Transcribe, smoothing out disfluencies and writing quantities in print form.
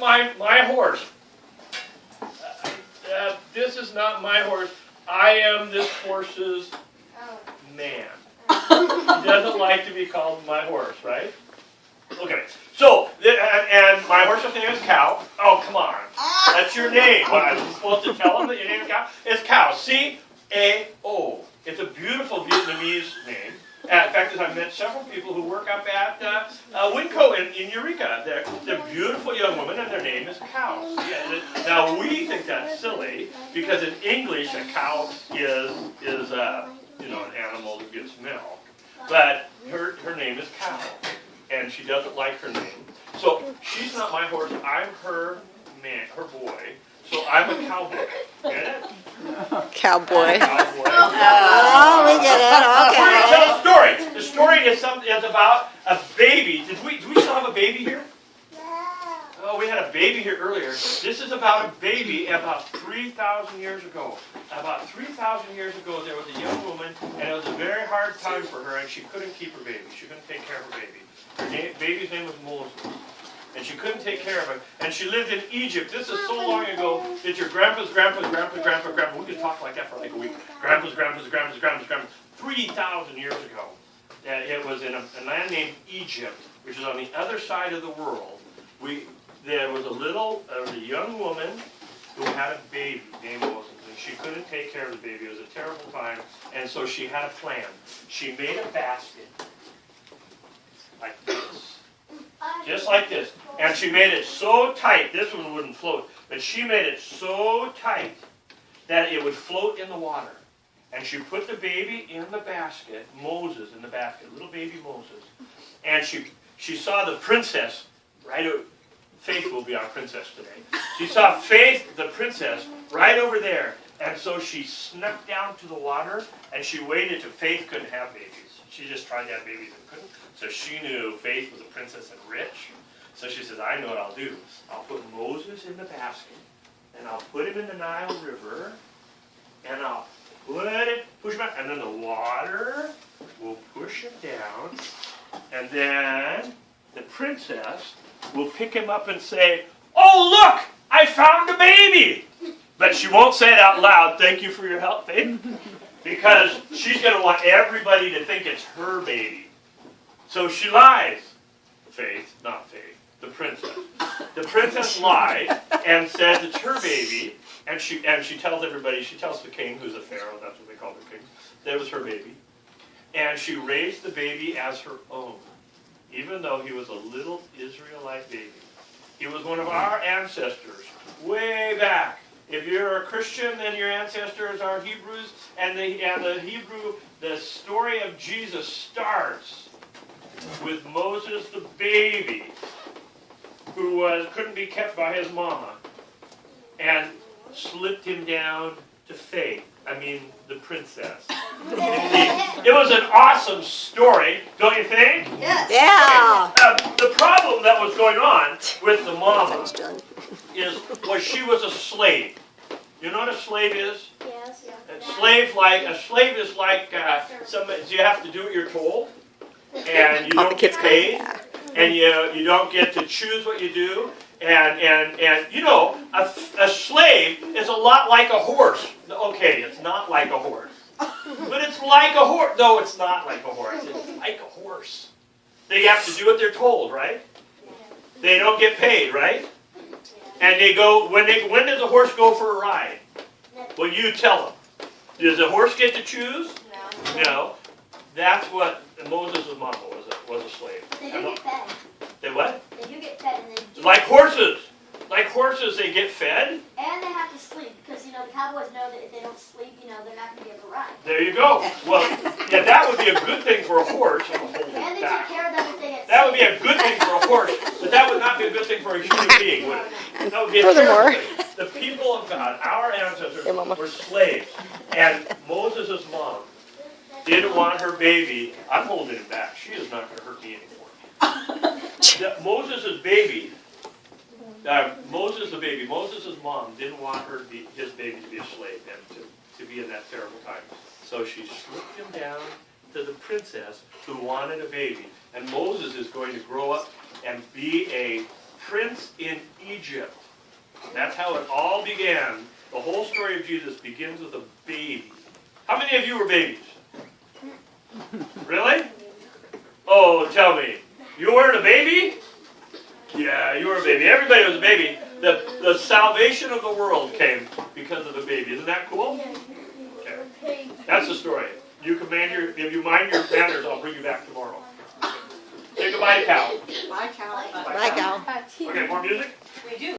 my horse. This is not my horse. I am this horse's man. He doesn't like to be called my horse, right? Okay. So, and my horse's name is Cow. Oh, come on. That's your name. What, I'm supposed to tell him that your name is Cow? It's Cow. C-A-O. It's a beautiful Vietnamese name. In fact, I've met several people who work up at Winco in Eureka. They're beautiful young women, and their name is Cow. Yeah, now, we think that's silly, because in English, a cow is an animal that gives milk. But her name is Cow, and she doesn't like her name. So she's not my horse. I'm her man, her boy. So I'm a cowboy. Get it? Cowboy. Cowboy. Oh, we get it. We're going to Okay. tell a story. The story is about a baby. Do we still have a baby here? Oh, we had a baby here earlier. This is about a baby about 3,000 years ago. About 3,000 years ago, there was a young woman, and it was a very hard time for her, and she couldn't keep her baby. She couldn't take care of her baby. Her baby's name was Moses. And she couldn't take care of him. And she lived in Egypt. This is so long ago that your grandpa, we could talk like that for like a week. Grandpa's, 3,000 years ago. It was in a land named Egypt, which is on the other side of the world. There was a young woman who had a baby named Moses. And she couldn't take care of the baby. It was a terrible time. And so she had a plan. She made a basket like this. Just like this. And she made it so tight, this one wouldn't float, but she made it so tight that it would float in the water. And she put the baby in the basket, Moses in the basket, little baby Moses. And she saw the princess, Faith will be our princess today. She saw Faith, the princess, right over there. And so she snuck down to the water, and she waited till Faith couldn't have babies. She just tried to have babies and couldn't. So she knew Faith was a princess and rich. So she says, I know what I'll do. I'll put Moses in the basket, and I'll put him in the Nile River, and I'll push him out, and then the water will push him down, and then the princess will pick him up and say, oh, look, I found a baby. But she won't say it out loud, thank you for your help, Faith, because she's going to want everybody to think it's her baby. So she lies. Faith, not Faith, the princess. The princess lied and says it's her baby, and she tells everybody, she tells the king, who's a pharaoh, that's what they call the king, that it was her baby. And she raised the baby as her own, even though he was a little Israelite baby. He was one of our ancestors, way back. If you're a Christian, then your ancestors are Hebrews, and the story of Jesus starts with Moses the baby, who couldn't be kept by his mama, and slipped him down to Faith. The princess. It was an awesome story, don't you think? Yes. Yeah. The problem that was going on with the mama was she was a slave. You know what a slave is? Yes. A slave is like you have to do what you're told, and you don't get paid, and you don't get to choose what you do, and a slave is a lot like a horse. Okay, it's not like a horse, but it's like a horse. No, it's not like a horse. It's like a horse. They have to do what they're told, right? They don't get paid, right? And they go when does a horse go for a ride? Well, you tell them. Does the horse get to choose? No. That's what Moses' mama was a slave. They do get fed. They what? They do get fed, and they Like horses. Like horses, they get fed. And they have to sleep because the cowboys know that if they don't sleep, they're not going to be able to ride. There you go. Well, yeah, that would be a good thing for a horse. And they take care of them if they get sick. That would be a good thing for a horse, but that would not be a good thing for a human being, would it? That would be a Furthermore, terrible thing. The people of God, our ancestors, were slaves, and Moses' mom didn't want her baby. I'm holding it back. She is not going to hurt me anymore. Moses' baby. Moses' mom didn't want his baby to be a slave and to be in that terrible time. So she slipped him down to the princess who wanted a baby. And Moses is going to grow up and be a prince in Egypt. That's how it all began. The whole story of Jesus begins with a baby. How many of you were babies? Really? Oh, tell me. You weren't a baby? Yeah, you were a baby. Everybody was a baby. The salvation of the world came because of the baby. Isn't that cool? Okay. That's the story. If you mind your manners, I'll bring you back tomorrow. Say goodbye, Cal. Bye, Cal. Bye, Cal. Okay, more music? We do.